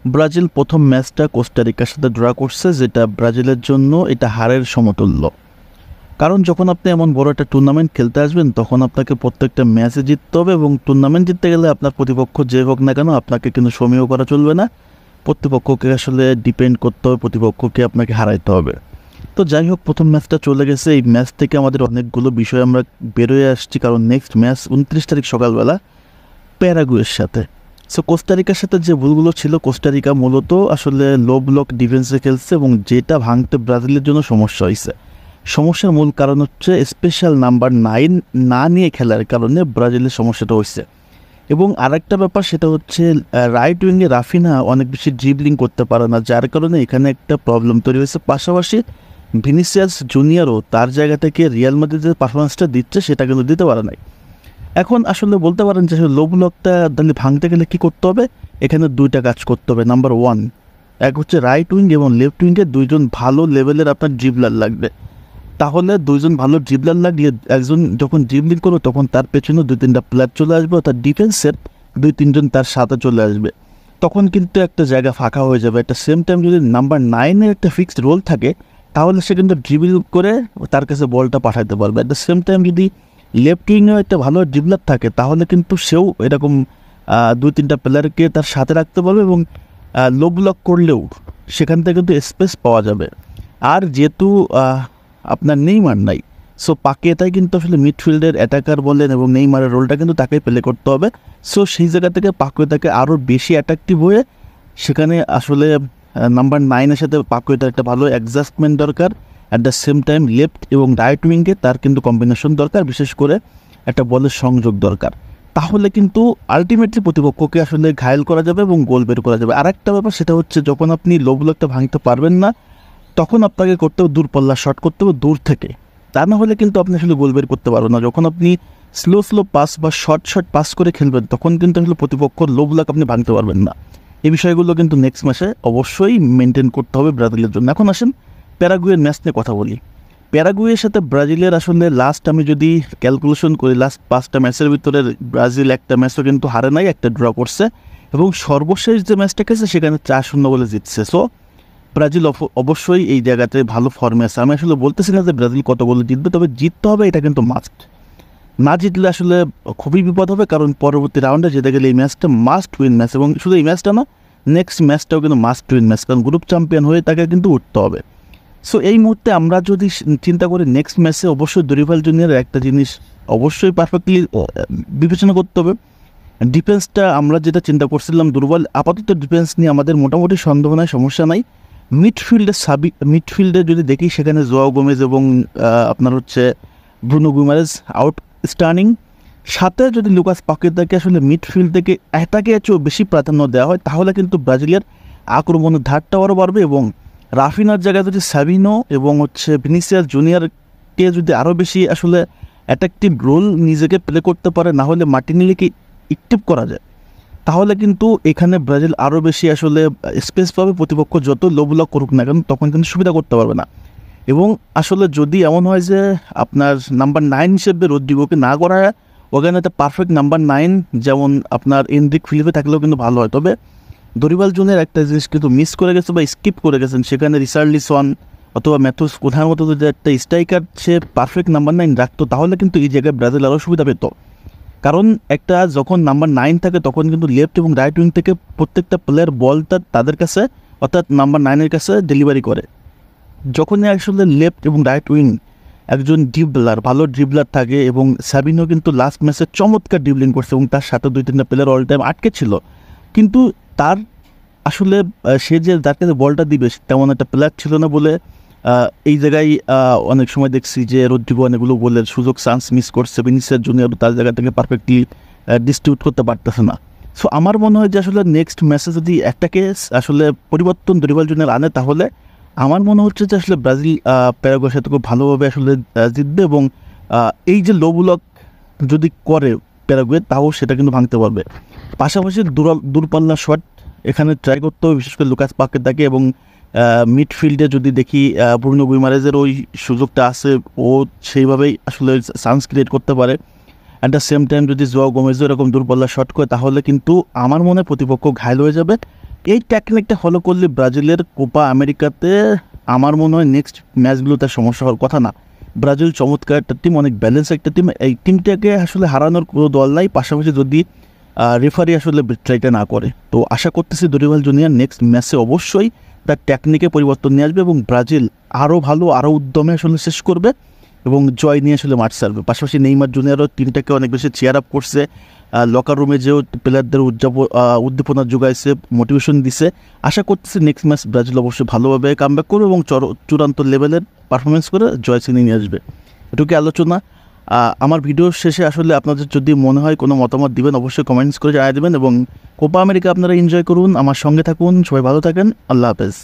Brazil প্রথম ম্যাচটা কোস্টারিকার সাথে ড্র করছে, যেটা ব্রাজিলের জন্য এটা হারের সমতুল্য। কারণ যখন আপনি এমন বড় একটা টুর্নামেন্ট খেলতে আসবেন তখন আপনাকে প্রত্যেকটা ম্যাচে জিততে হবে, এবং টুর্নামেন্ট জিততে গেলে আপনার প্রতিপক্ষ যে হোক না কেন আপনাকে কিন্তু সমীহ করা চলবে না। প্রতিপক্ষকে আসলে ডিপেন্ড করতে হবে, প্রতিপক্ষকে আপনাকে হারাইতে হবে। তো যাই হোক, প্রথম ম্যাচটা চলে গেছে। এই ম্যাচ থেকে আমাদের অনেকগুলো বিষয় আমরা বেরোয় আসছি, কারণ নেক্সট ম্যাচ 29 তারিখ সকালবেলা প্যারাগুয়ের সাথে। সো কোস্টারিকার সাথে যে ভুলগুলো ছিল, কোস্টারিকা মূলত আসলে লো ব্লক ডিফেন্সে খেলছে, এবং যেটা ভাঙতে ব্রাজিলের জন্য সমস্যা হয়েছে। সমস্যার মূল কারণ হচ্ছে স্পেশাল নাম্বার 9 না নিয়ে খেলার কারণে ব্রাজিলের সমস্যাটা হয়েছে। এবং আরেকটা ব্যাপার, সেটা হচ্ছে রাইট উইংয়ে রাফিনা অনেক বেশি ড্রিবলিং করতে পারে না, যার কারণে এখানে একটা প্রবলেম তৈরি হয়েছে। পাশাপাশি ভিনিসিয়াস জুনিয়রও তার জায়গা থেকে রিয়াল মাদ্রিদের পারফরমেন্সটা দিচ্ছে, সেটা কিন্তু দিতে পারে নাই। এখন আসলে বলতে পারেন যে লো ব্লকটা তাহলে ভাঙতে গেলে কী করতে হবে? এখানে দুইটা কাজ করতে হবে। নাম্বার 1, এক হচ্ছে রাইট উইং এবং লেফট উইংয়ে দুইজন ভালো লেভেলের আপনার ড্রিবলার লাগবে। তাহলে দুইজন ভালো ড্রিবলার লাগলে একজন যখন ড্রিবলিং করবে তখন তার পেছনে 2-3টা প্লেয়ার চলে আসবে, তার ডিফেন্সের 2-3জন তার সাথে চলে আসবে। তখন কিন্তু একটা জায়গা ফাঁকা হয়ে যাবে। একটা সেম টাইম যদি নাম্বার 9-এর একটা ফিক্সড রোল থাকে তাহলে সে কিন্তু ড্রিবল করে তার কাছে বলটা পাঠাতে পারবে। অ্যাট দ্য সেম টাইম যদি লেফট উইংয়েও একটা ভালো ড্রিবলার থাকে তাহলে কিন্তু সেও এরকম 2-3টা প্লেয়ারকে তার সাথে রাখতে পারবে, এবং লো ব্লক করলেও সেখান থেকে কিন্তু স্পেস পাওয়া যাবে। আর যেহেতু আপনার নেইমার নাই, সো পাকেতাই কিন্তু আসলে মিডফিল্ডের অ্যাটাকার বলেন, এবং নেইমারের রোলটা কিন্তু তাকে প্লে করতে হবে। সো সেই জায়গা থেকে পাকেতাকে আরও বেশি অ্যাট্রাকটিভ হয়ে সেখানে আসলে নাম্বার 9-এর সাথে পাকেতার একটা ভালো অ্যাডজাস্টমেন্ট দরকার। At the same time left এবং রাইট উইংয়ে তার কিন্তু কম্বিনেশন দরকার, বিশেষ করে একটা বলের সংযোগ দরকার। তাহলে কিন্তু আলটিমেটলি প্রতিপক্ষকে আসলে ঘায়েল করা যাবে এবং গোল বের করা যাবে। আর একটা ব্যাপার, সেটা হচ্ছে যখন আপনি লো ব্লকটা ভাঙতে পারবেন না তখন আপনাকে করতে হবে দূরপাল্লা শট করতে হবে দূর থেকে। তা না হলে কিন্তু আপনি আসলে গোল বের করতে পারবেন না। যখন আপনি স্লো পাস বা শর্ট পাস করে খেলবেন তখন কিন্তু আসলে প্রতিপক্ষর লো ব্লক আপনি ভাঙতে পারবেন না। এই বিষয়গুলো কিন্তু নেক্সট ম্যাচে অবশ্যই মেনটেন করতে হবে ব্রাজিলের জন্য। এখন আসেন প্যারাগুয়ের ম্যাচ নিয়ে কথা বলি। প্যারাগুয়ের সাথে ব্রাজিলের আসলে লাস্ট আমি যদি ক্যালকুলেশন করি, লাস্ট 5টা ম্যাচের ভিতরে ব্রাজিল একটা ম্যাচও কিন্তু হারে নাই, একটা ড্র করছে, এবং সর্বশেষ যে ম্যাচটা খেয়েছে সেখানে 4-0 বলে জিতছে। সো ব্রাজিল অবশ্যই এই জায়গাতে ভালো ফর্মে আছে। আমি আসলে বলতেছি না যে ব্রাজিল কত গোলে জিতবে, তবে জিততে হবে, এটা কিন্তু মাস্ট। না জিতলে আসলে খুবই বিপদ হবে, কারণ পরবর্তী রাউন্ডে যেতে গেলে এই ম্যাচটা মাস্ট উইন ম্যাচ, এবং শুধু এই ম্যাচটা না, নেক্সট ম্যাচটাও কিন্তু মাস্ট উইন ম্যাচ, কারণ গ্রুপ চ্যাম্পিয়ন হয়ে তাকে কিন্তু উঠতে হবে। সো এই মুহূর্তে আমরা যদি চিন্তা করি নেক্সট ম্যাচে, অবশ্যই দরিভাল জুনিয়রের একটা জিনিস অবশ্যই পারফেক্টলি বিবেচনা করতে হবে। ডিফেন্সটা আমরা যেটা চিন্তা করছিলাম দুর্বল, আপাতত ডিফেন্স নিয়ে আমাদের মোটামুটি সন্দেহ নাই, সমস্যা নাই। মিডফিল্ডে যদি দেখি সেখানে জোয়াও গোমেজ এবং আপনার হচ্ছে ব্রুনো গুইমারেজ আউটস্ট্যান্ডিং। সাথে যদি লুকাস পাকেতাকে আসলে মিডফিল্ড থেকে অ্যাটাকে বেশি প্রাধান্য দেওয়া হয় তাহলে কিন্তু ব্রাজিলের আক্রমণের ধারটাও আরও বাড়বে, এবং রাফিনার জায়গায় যদি সাবিনো এবং হচ্ছে ভিনিসিয়াস জুনিয়রকে যদি আরও বেশি আসলে অ্যাট্রাকটিভ রোল নিজেকে প্লে করতে পারে, না হলে মার্টিনেলিকে অ্যাক্টিভ করা যায়, তাহলে কিন্তু এখানে ব্রাজিল আরও বেশি আসলে স্পেস পাবে। প্রতিপক্ষ যত লো ব্লক করুক না কেন তখন কিন্তু সুবিধা করতে পারবে না। এবং আসলে যদি এমন হয় যে আপনার নাম্বার 9 হিসেবে রদ্রিগোকে না করা হয়, ওখানে একটা পারফেক্ট নাম্বার 9 যেমন আপনার এনরিক ফিলিপে থাকলেও কিন্তু ভালো হয়। তবে দরিভাল জুনের একটা জিনিস কিন্তু মিস করে গেছে বা স্কিপ করে গেছেন, সেখানে রিচার্লিসন অথবা ম্যাথুস কোথার মতো যদি একটা স্ট্রাইকার সে পারফেক্ট নাম্বার 9 রাখতো তাহলে কিন্তু এই জায়গায় ব্রাজিল আরও সুবিধা পেত। কারণ একটা যখন নাম্বার 9 থাকে তখন কিন্তু লেফট এবং রাইট উইং থেকে প্রত্যেকটা প্লেয়ার বলটা তাদের কাছে অর্থাৎ নাম্বার 9-এর কাছে ডেলিভারি করে। যখনই আসলে লেফট এবং রাইট উইং একজন ভালো ড্রিবলার থাকে, এবং সাবিনো কিন্তু লাস্ট ম্যাচে চমৎকার ড্রিবলিং করছে এবং তার সাথে 2-3টা প্লেয়ার অল টাইম আটকে ছিল, কিন্তু তার আসলে সে যে যার কাছে বলটা দিবে তেমন একটা প্লেয়ার ছিল না বলে এই জায়গায় অনেক সময় দেখছি যে রদ্রিগো অনেকগুলো বলের সুযোগ চান্স মিস করছে। ভিনিসিয়াস জুনিয়র তার জায়গা থেকে পারফেক্টলি ডিস্ট্রিবিউট করতে পারতেছে না। সো আমার মনে হয় যে আসলে নেক্সট ম্যাচে যদি একটাকে আসলে পরিবর্তন দরিভাল জুনিয়র আনে তাহলে আমার মনে হচ্ছে যে আসলে ব্রাজিল প্যারাগুয়ের সাথে খুব ভালোভাবে আসলে জিতবে, এবং এই যে লো ব্লক যদি করে প্যারাগুয়ে তাও সেটা কিন্তু ভাঙতে পারবে। পাশাপাশি দূরপাল্লা শট এখানে ট্রাই করতে হবে, বিশেষ করে লুকাস পাকেতাকে, এবং মিডফিল্ডে যদি দেখি ব্রুনো গুইমারেজের ওই সুযোগটা আছে, ও সেইভাবেই আসলে চান্স ক্রিয়েট করতে পারে। অ্যাট দ্য সেম টাইম যদি জোয়াও গোমেজও এরকম দূরপাল্লা শট করে তাহলে কিন্তু আমার মনে প্রতিপক্ষ ঘায়ল হয়ে যাবে, এই টেকনিকটা ফলো করলে ব্রাজিলের কোপা আমেরিকাতে আমার মনে হয় নেক্সট ম্যাচগুলোতে সমস্যা হওয়ার কথা না। ব্রাজিল চমৎকার একটা টিম, অনেক ব্যালেন্স একটা টিম, এই টিমটাকে আসলে হারানোর কোনো দল নাই, পাশাপাশি যদি রেফারি আসলে ট্রাইটা না করে। তো আশা করতেছি দরিভাল জুনিয়র নেক্সট ম্যাচে অবশ্যই তার টেকনিকে পরিবর্তন নিয়ে আসবে এবং ব্রাজিল আরও ভালো আরও উদ্যমে আসলে শেষ করবে এবং জয় নিয়ে আসলে মাঠ ছাড়বে। পাশাপাশি নেইমার জুনিয়রও টিমটাকে অনেক বেশি চেয়ার আপ করছে, লকার রুমে যেও প্লেয়ারদের উদ্দীপনা যোগাইছে, মোটিভেশন দিছে। আশা করতেছি নেক্সট ম্যাচ ব্রাজিল অবশ্যই ভালোভাবে কামব্যাক করবে এবং চূড়ান্ত লেভেলের পারফরমেন্স করে জয় ছিনিয়ে নিয়ে আসবে। এটুকু আলোচনা। আমার ভিডিও শেষে আসলে আপনাদের যদি মনে হয় কোনো মতামত দিবেন, অবশ্যই কমেন্টস করে জানিয়ে দেবেন এবং কোপা আমেরিকা আপনারা এনজয় করুন, আমার সঙ্গে থাকুন, সবাই ভালো থাকেন, আল্লাহ হাফেজ।